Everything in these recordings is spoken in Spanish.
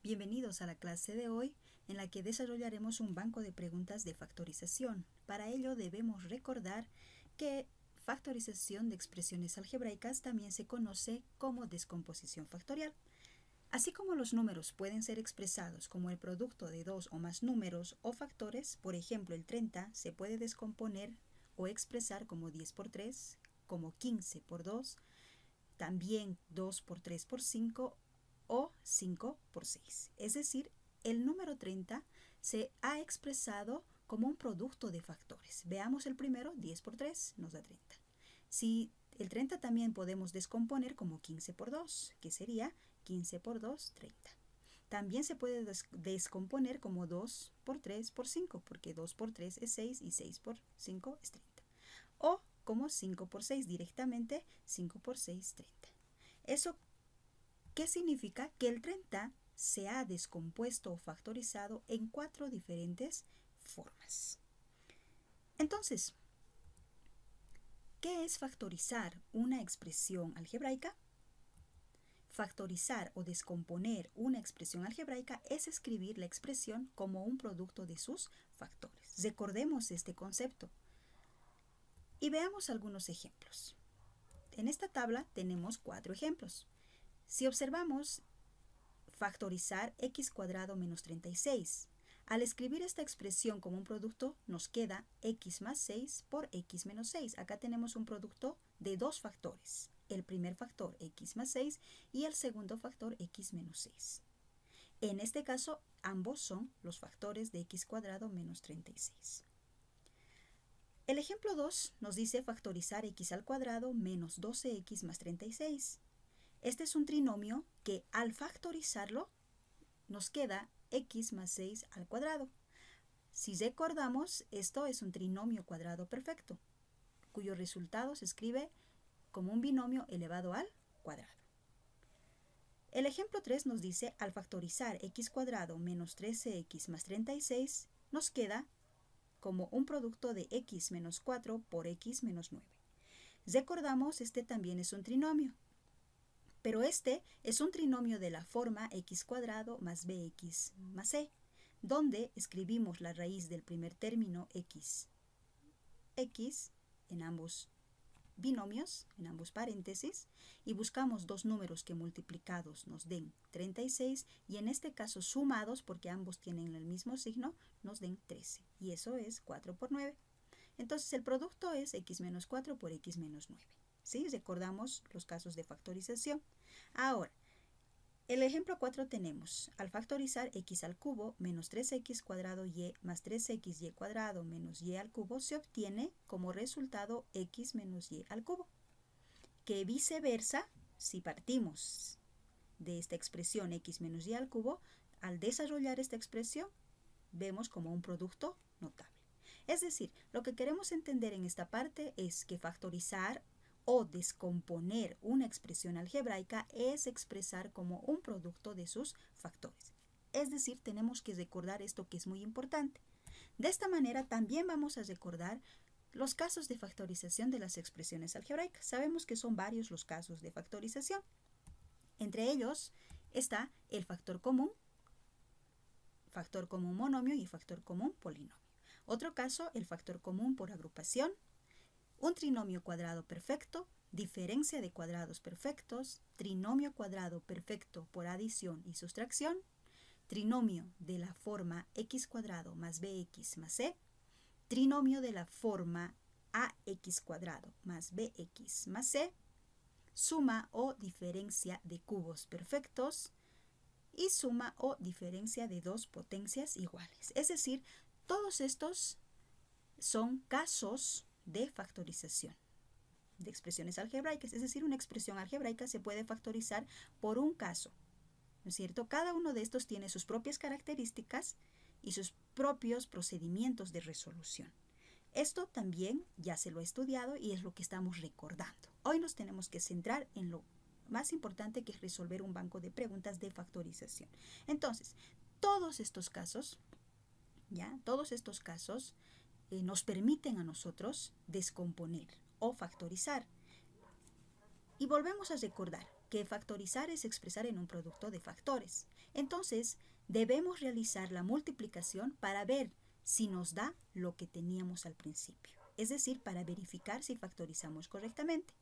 Bienvenidos a la clase de hoy en la que desarrollaremos un banco de preguntas de factorización. Para ello debemos recordar que factorización de expresiones algebraicas también se conoce como descomposición factorial. Así como los números pueden ser expresados como el producto de dos o más números o factores, por ejemplo el 30 se puede descomponer o expresar como 10 por 3, como 15 por 2, también 2 por 3 por 5 o 5 por 6. Es decir, el número 30 se ha expresado como un producto de factores. Veamos el primero, 10 por 3 nos da 30. Si el 30 también podemos descomponer como 15 por 2, que sería 15 por 2, 30. También se puede descomponer como 2 por 3 por 5, porque 2 por 3 es 6 y 6 por 5 es 30. O como 5 por 6 directamente, 5 por 6, 30. ¿Eso qué significa? Que el 30 se ha descompuesto o factorizado en 4 diferentes formas. Entonces, ¿qué es factorizar una expresión algebraica? Factorizar o descomponer una expresión algebraica es escribir la expresión como un producto de sus factores. Recordemos este concepto y veamos algunos ejemplos. En esta tabla tenemos 4 ejemplos. Si observamos factorizar x cuadrado menos 36, al escribir esta expresión como un producto nos queda x más 6 por x menos 6. Acá tenemos un producto de dos factores. El primer factor x más 6 y el segundo factor x menos 6. En este caso, ambos son los factores de x cuadrado menos 36. El ejemplo 2 nos dice factorizar x al cuadrado menos 12x más 36. Este es un trinomio que al factorizarlo nos queda x más 6 al cuadrado. Si recordamos, esto es un trinomio cuadrado perfecto, cuyo resultado se escribe como un binomio elevado al cuadrado. El ejemplo 3 nos dice, al factorizar x cuadrado menos 13x más 36, nos queda como un producto de x menos 4 por x menos 9. Recordamos, este también es un trinomio, pero este es un trinomio de la forma x cuadrado más bx más c, donde escribimos la raíz del primer término x en ambos binomios, en ambos paréntesis, y buscamos dos números que multiplicados nos den 36 y en este caso sumados, porque ambos tienen el mismo signo, nos den 13. Y eso es 4 por 9. Entonces el producto es x menos 4 por x menos 9. ¿Sí? Recordamos los casos de factorización. Ahora, el ejemplo 4 tenemos, al factorizar x al cubo menos 3x cuadrado y más 3xy cuadrado menos y al cubo se obtiene como resultado x menos y al cubo. Que viceversa, si partimos de esta expresión x menos y al cubo, al desarrollar esta expresión, vemos como un producto notable. Es decir, lo que queremos entender en esta parte es que factorizar o descomponer una expresión algebraica es expresar como un producto de sus factores. Es decir, tenemos que recordar esto que es muy importante. De esta manera también vamos a recordar los casos de factorización de las expresiones algebraicas. Sabemos que son varios los casos de factorización. Entre ellos está el factor común monomio y factor común polinomio. Otro caso, el factor común por agrupación, un trinomio cuadrado perfecto, diferencia de cuadrados perfectos, trinomio cuadrado perfecto por adición y sustracción, trinomio de la forma x cuadrado más bx más c, trinomio de la forma ax cuadrado más bx más c, suma o diferencia de cubos perfectos y suma o diferencia de dos potencias iguales. Es decir, todos estos son casos de factorización de expresiones algebraicas. Es decir, una expresión algebraica se puede factorizar por un caso, ¿no es cierto? Cada uno de estos tiene sus propias características y sus propios procedimientos de resolución. Esto también ya se lo he estudiado y es lo que estamos recordando. Hoy nos tenemos que centrar en lo más importante, que es resolver un banco de preguntas de factorización. Entonces, todos estos casos nos permiten a nosotros descomponer o factorizar. Y volvemos a recordar que factorizar es expresar en un producto de factores. Entonces, debemos realizar la multiplicación para ver si nos da lo que teníamos al principio. Es decir, para verificar si factorizamos correctamente.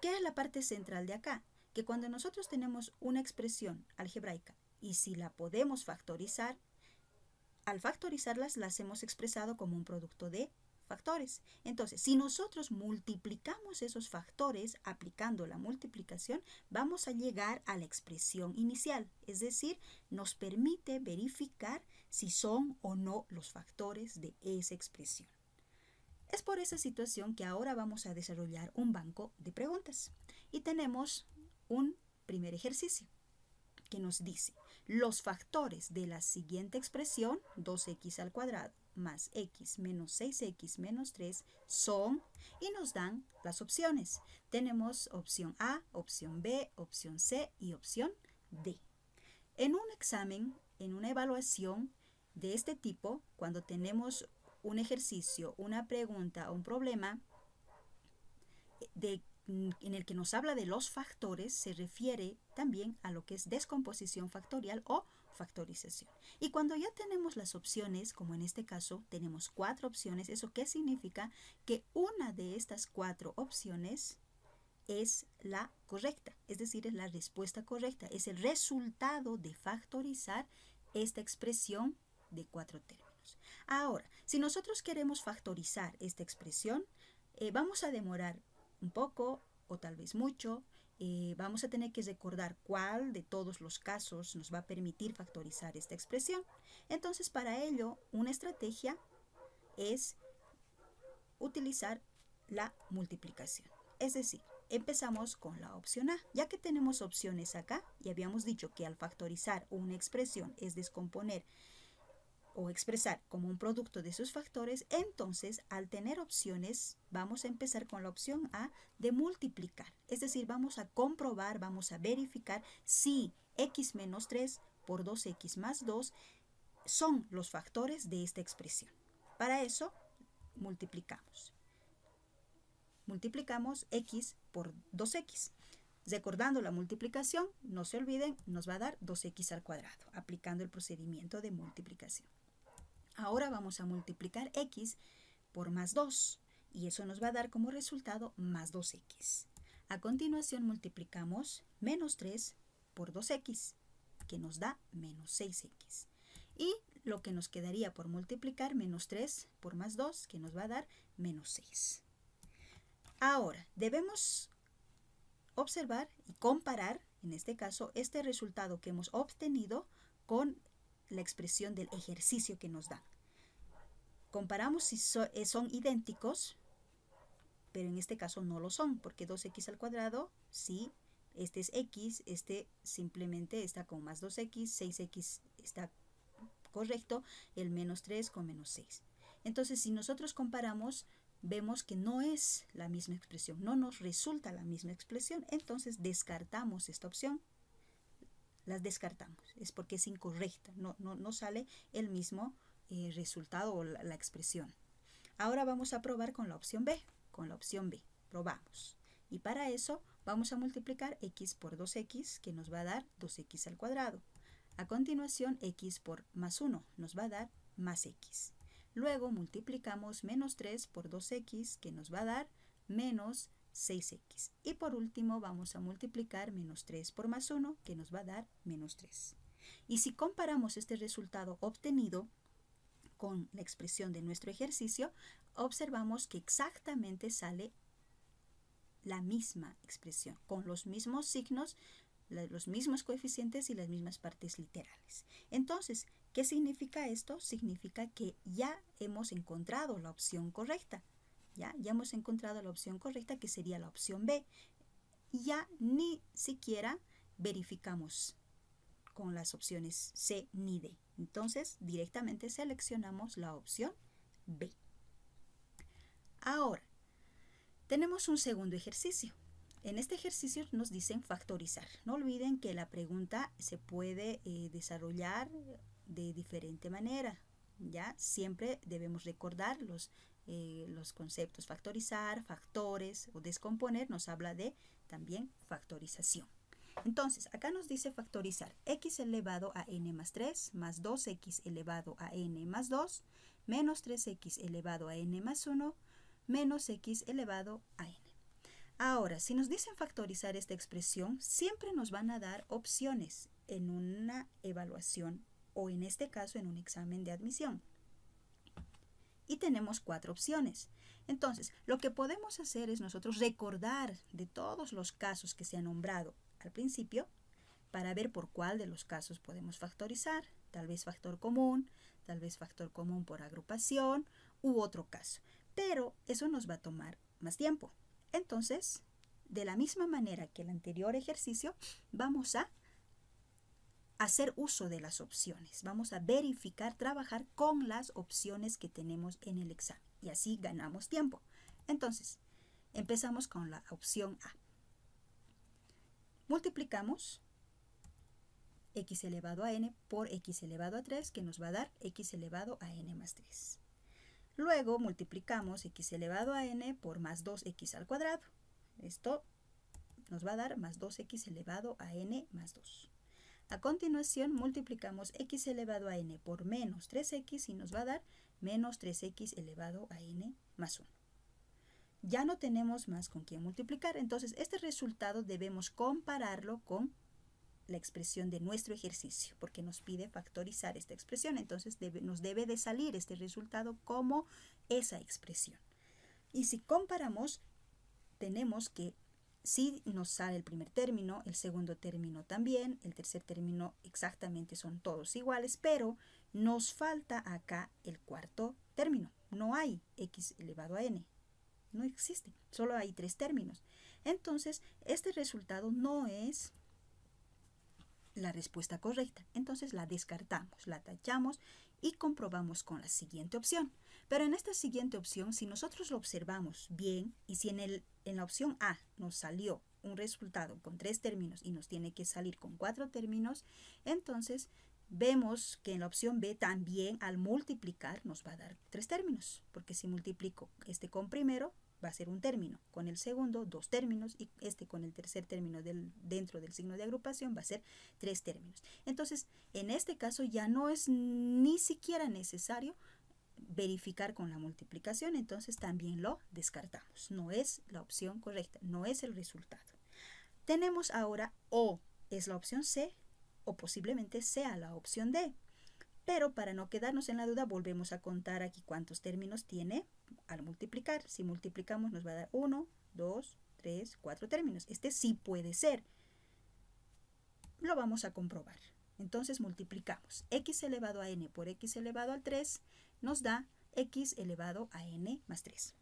¿Qué es la parte central de acá? Que cuando nosotros tenemos una expresión algebraica y si la podemos factorizar, al factorizarlas las hemos expresado como un producto de factores. Entonces, si nosotros multiplicamos esos factores aplicando la multiplicación, vamos a llegar a la expresión inicial. Es decir, nos permite verificar si son o no los factores de esa expresión. Es por esa situación que ahora vamos a desarrollar un banco de preguntas. Y tenemos un primer ejercicio que nos dice: los factores de la siguiente expresión, 2x al cuadrado más x menos 6x menos 3 son, y nos dan las opciones. Tenemos opción A, opción B, opción C y opción D. En un examen, en una evaluación de este tipo, cuando tenemos un ejercicio, una pregunta o un problema en el que nos habla de los factores, se refiere también a lo que es descomposición factorial o factorización. Y cuando ya tenemos las opciones, como en este caso tenemos 4 opciones, ¿eso qué significa? Que una de estas 4 opciones es la correcta, es decir, es la respuesta correcta, es el resultado de factorizar esta expresión de 4 términos. Ahora, si nosotros queremos factorizar esta expresión, vamos a demorar un poco o tal vez mucho. Vamos a tener que recordar cuál de todos los casos nos va a permitir factorizar esta expresión. Entonces, para ello, una estrategia es utilizar la multiplicación. Es decir, empezamos con la opción A. Ya que tenemos opciones acá, y habíamos dicho que al factorizar una expresión es descomponer o expresar como un producto de sus factores, entonces al tener opciones vamos a empezar con la opción A de multiplicar. Es decir, vamos a comprobar, vamos a verificar si x menos 3 por 2x más 2 son los factores de esta expresión. Para eso multiplicamos. Multiplicamos x por 2x. Recordando la multiplicación, no se olviden, nos va a dar 2x al cuadrado, aplicando el procedimiento de multiplicación. Ahora vamos a multiplicar x por más 2 y eso nos va a dar como resultado más 2x. A continuación multiplicamos menos 3 por 2x, que nos da menos 6x. Y lo que nos quedaría por multiplicar, menos 3 por más 2, que nos va a dar menos 6. Ahora, debemos observar y comparar, en este caso, este resultado que hemos obtenido con la expresión del ejercicio que nos dan. Comparamos si son idénticos, pero en este caso no lo son, porque 2x al cuadrado, sí, este es x, este simplemente está con más 2x, 6x está correcto, el menos 3 con menos 6. Entonces, si nosotros comparamos, vemos que no es la misma expresión, no nos resulta la misma expresión, entonces descartamos esta opción. Las descartamos, es porque es incorrecta, no sale el mismo resultado o la expresión. Ahora vamos a probar con la opción B. Con la opción B, probamos. Y para eso vamos a multiplicar x por 2x, que nos va a dar 2x al cuadrado. A continuación, x por más 1 nos va a dar más x. Luego multiplicamos menos 3 por 2x, que nos va a dar menos 6x. Y por último vamos a multiplicar menos 3 por más 1, que nos va a dar menos 3. Y si comparamos este resultado obtenido con la expresión de nuestro ejercicio, observamos que exactamente sale la misma expresión, con los mismos signos, los mismos coeficientes y las mismas partes literales. Entonces, ¿qué significa esto? Significa que ya hemos encontrado la opción correcta. Ya hemos encontrado la opción correcta, que sería la opción B. Ya ni siquiera verificamos con las opciones C ni D. Entonces, directamente seleccionamos la opción B. Ahora, tenemos un segundo ejercicio. En este ejercicio nos dicen factorizar. No olviden que la pregunta se puede desarrollar de diferente manera. ¿Ya? Siempre debemos recordar los conceptos factorizar, factores o descomponer, nos habla de también factorización. Entonces, acá nos dice factorizar x elevado a n más 3 más 2x elevado a n más 2 menos 3x elevado a n más 1 menos x elevado a n. Ahora, si nos dicen factorizar esta expresión, siempre nos van a dar opciones en una evaluación o en este caso en un examen de admisión. Y tenemos 4 opciones. Entonces, lo que podemos hacer es nosotros recordar de todos los casos que se han nombrado al principio para ver por cuál de los casos podemos factorizar, tal vez factor común por agrupación u otro caso. Pero eso nos va a tomar más tiempo. Entonces, de la misma manera que el anterior ejercicio, vamos a hacer uso de las opciones. Vamos a verificar, trabajar con las opciones que tenemos en el examen. Y así ganamos tiempo. Entonces, empezamos con la opción A. Multiplicamos x elevado a n por x elevado a 3, que nos va a dar x elevado a n más 3. Luego multiplicamos x elevado a n por más 2x al cuadrado. Esto nos va a dar más 2x elevado a n más 2. A continuación multiplicamos x elevado a n por menos 3x y nos va a dar menos 3x elevado a n más 1. Ya no tenemos más con quién multiplicar, entonces este resultado debemos compararlo con la expresión de nuestro ejercicio, porque nos pide factorizar esta expresión, entonces nos debe de salir este resultado como esa expresión. Y si comparamos, tenemos que si nos sale el primer término, el segundo término también, el tercer término exactamente son todos iguales, pero nos falta acá el cuarto término. No hay x elevado a n. No existe, solo hay 3 términos. Entonces, este resultado no es la respuesta correcta. Entonces, la descartamos, la tachamos y comprobamos con la siguiente opción. Pero en esta siguiente opción, si nosotros lo observamos bien y si en la opción A nos salió un resultado con 3 términos y nos tiene que salir con 4 términos, entonces vemos que en la opción B también al multiplicar nos va a dar 3 términos, porque si multiplico este con primero va a ser un término, con el segundo 2 términos y este con el tercer término dentro del signo de agrupación va a ser 3 términos. Entonces, en este caso ya no es ni siquiera necesario verificar con la multiplicación, entonces también lo descartamos. No es la opción correcta, no es el resultado. Tenemos ahora o es la opción C o posiblemente sea la opción D. Pero para no quedarnos en la duda, volvemos a contar aquí cuántos términos tiene al multiplicar. Si multiplicamos nos va a dar 1, 2, 3, 4 términos. Este sí puede ser. Lo vamos a comprobar. Entonces multiplicamos x elevado a n por x elevado al 3 nos da x elevado a n más 3.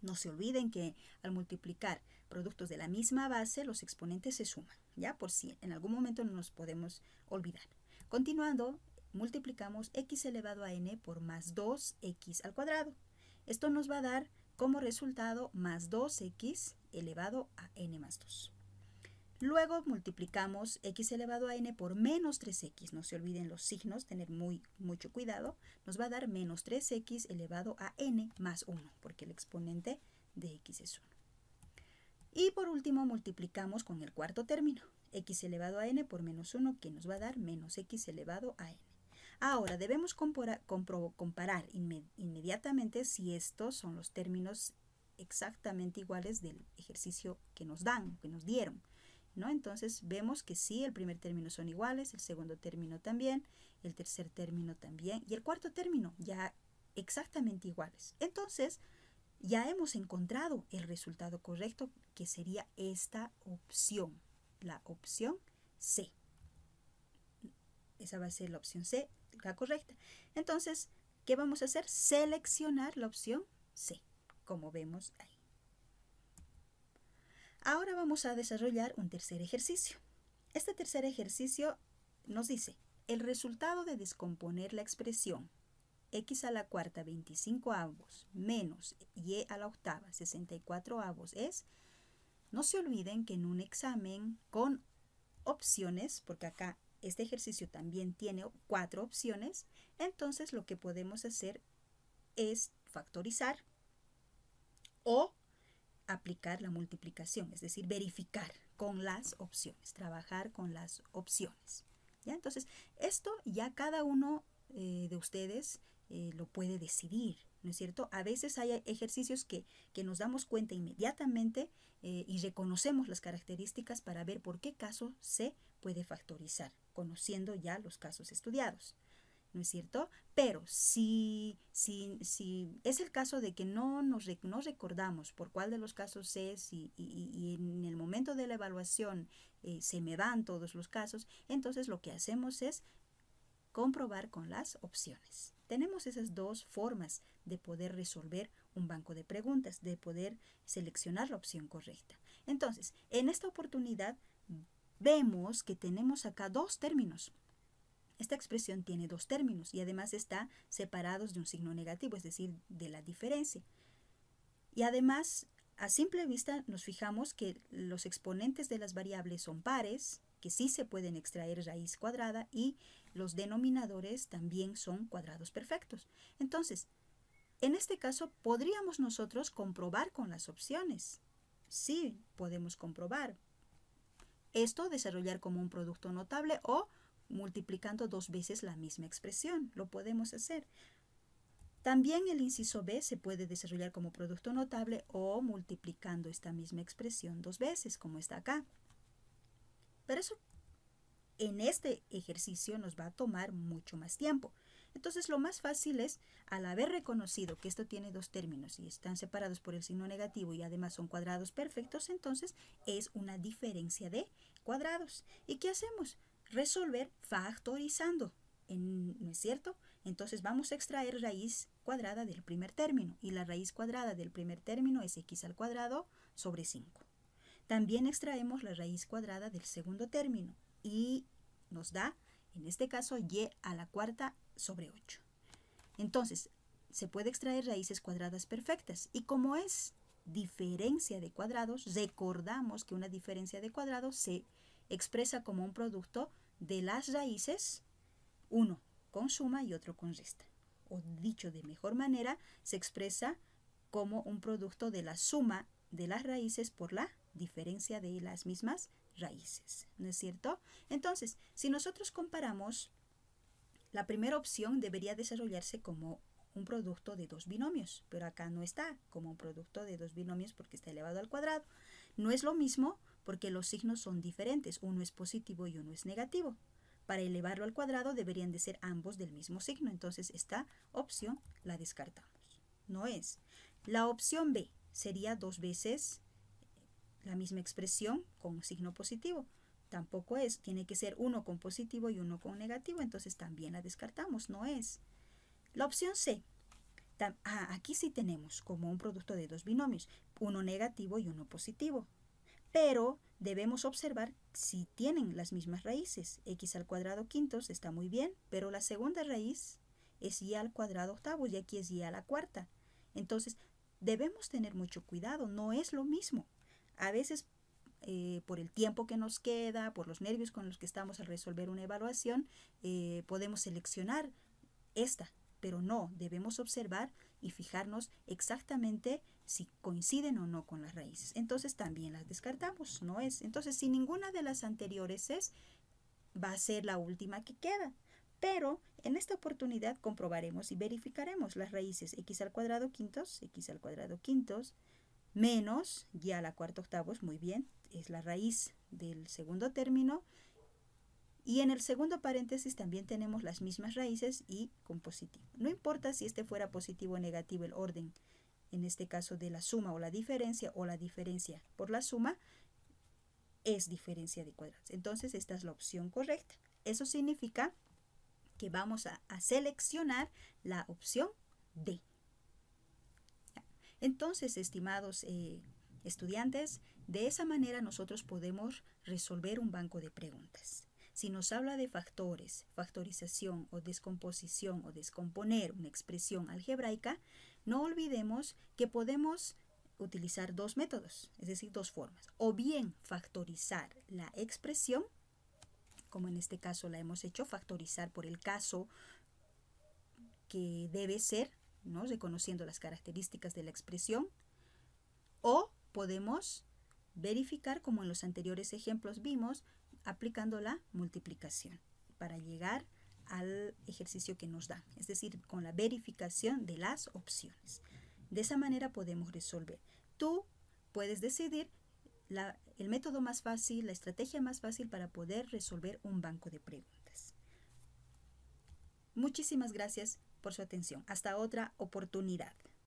No se olviden que al multiplicar productos de la misma base, los exponentes se suman, ¿ya? Por si en algún momento no nos podemos olvidar. Continuando, multiplicamos x elevado a n por más 2x al cuadrado. Esto nos va a dar como resultado más 2x elevado a n más 2. Luego multiplicamos x elevado a n por menos 3x. No se olviden los signos, tener mucho cuidado. Nos va a dar menos 3x elevado a n más 1, porque el exponente de x es 1. Y por último multiplicamos con el cuarto término, x elevado a n por menos 1, que nos va a dar menos x elevado a n. Ahora debemos comparar inmediatamente si estos son los términos exactamente iguales del ejercicio que nos dieron, ¿no? Entonces vemos que sí, el primer término son iguales, el segundo término también, el tercer término también y el cuarto término ya exactamente iguales. Entonces ya hemos encontrado el resultado correcto, que sería esta opción, la opción C. Esa va a ser la opción C, la correcta. Entonces, ¿qué vamos a hacer? Seleccionar la opción C, como vemos ahí. Ahora vamos a desarrollar un tercer ejercicio. Este tercer ejercicio nos dice, el resultado de descomponer la expresión x a la cuarta 25 avos menos y a la octava 64 avos es, no se olviden que en un examen con opciones, porque acá este ejercicio también tiene 4 opciones, entonces lo que podemos hacer es factorizar, o aplicar la multiplicación, es decir, verificar con las opciones, trabajar con las opciones. ¿Ya? Entonces, esto ya cada uno de ustedes lo puede decidir, ¿no es cierto? A veces hay ejercicios que nos damos cuenta inmediatamente y reconocemos las características para ver por qué caso se puede factorizar, conociendo ya los casos estudiados, ¿no es cierto? Pero si es el caso de que no recordamos por cuál de los casos es y en el momento de la evaluación se me van todos los casos, entonces lo que hacemos es comprobar con las opciones. Tenemos esas dos formas de poder resolver un banco de preguntas, de poder seleccionar la opción correcta. Entonces, en esta oportunidad vemos que tenemos acá dos términos. Esta expresión tiene dos términos y además está separados de un signo negativo, es decir, de la diferencia. Y además, a simple vista nos fijamos que los exponentes de las variables son pares, que sí se pueden extraer raíz cuadrada, y los denominadores también son cuadrados perfectos. Entonces, en este caso, ¿podríamos nosotros comprobar con las opciones? Sí, podemos comprobar. Esto desarrollar como un producto notable o multiplicando dos veces la misma expresión. Lo podemos hacer. También el inciso B se puede desarrollar como producto notable o multiplicando esta misma expresión dos veces, como está acá. Pero eso en este ejercicio nos va a tomar mucho más tiempo. Entonces lo más fácil es, al haber reconocido que esto tiene dos términos y están separados por el signo negativo y además son cuadrados perfectos, entonces es una diferencia de cuadrados. ¿Y qué hacemos? Resolver factorizando, ¿no es cierto? Entonces vamos a extraer raíz cuadrada del primer término y la raíz cuadrada del primer término es x al cuadrado sobre 5. También extraemos la raíz cuadrada del segundo término y nos da, en este caso, y a la cuarta sobre 8. Entonces, se puede extraer raíces cuadradas perfectas y como es diferencia de cuadrados, recordamos que una diferencia de cuadrados se expresa como un producto de las raíces, uno con suma y otro con resta. O dicho de mejor manera, se expresa como un producto de la suma de las raíces por la diferencia de las mismas raíces, ¿no es cierto? Entonces, si nosotros comparamos, la primera opción debería desarrollarse como un producto de dos binomios, pero acá no está como un producto de dos binomios porque está elevado al cuadrado. No es lo mismo porque los signos son diferentes, uno es positivo y uno es negativo. Para elevarlo al cuadrado deberían de ser ambos del mismo signo, entonces esta opción la descartamos. No es. La opción B sería dos veces la misma expresión con signo positivo. Tampoco es, tiene que ser uno con positivo y uno con negativo, entonces también la descartamos, no es. La opción C, aquí sí tenemos como un producto de dos binomios, uno negativo y uno positivo. Pero debemos observar si tienen las mismas raíces. X al cuadrado quintos está muy bien, pero la segunda raíz es y al cuadrado octavos y aquí es y a la cuarta. Entonces, debemos tener mucho cuidado, no es lo mismo. A veces, por el tiempo que nos queda, por los nervios con los que estamos al resolver una evaluación, podemos seleccionar esta, pero no, debemos observar y fijarnos exactamente si coinciden o no con las raíces. Entonces también las descartamos, no es. Entonces, si ninguna de las anteriores es, va a ser la última que queda. Pero en esta oportunidad comprobaremos y verificaremos las raíces x al cuadrado quintos, menos y a la cuarta octavos, muy bien, es la raíz del segundo término. Y en el segundo paréntesis también tenemos las mismas raíces y con positivo. No importa si este fuera positivo o negativo el orden, en este caso de la suma o la diferencia por la suma, es diferencia de cuadrados. Entonces esta es la opción correcta. Eso significa que vamos a seleccionar la opción D. Entonces, estimados estudiantes, de esa manera nosotros podemos resolver un banco de preguntas. Si nos habla de factores, factorización o descomposición o descomponer una expresión algebraica, no olvidemos que podemos utilizar dos métodos, es decir, dos formas. O bien factorizar la expresión, como en este caso la hemos hecho, factorizar por el caso que debe ser ¿no? Reconociendo las características de la expresión, o podemos verificar, como en los anteriores ejemplos vimos, aplicando la multiplicación para llegar al ejercicio que nos dan, es decir, con la verificación de las opciones. De esa manera podemos resolver. Tú puedes decidir el método más fácil, la estrategia más fácil para poder resolver un banco de preguntas. Muchísimas gracias por su atención. Hasta otra oportunidad.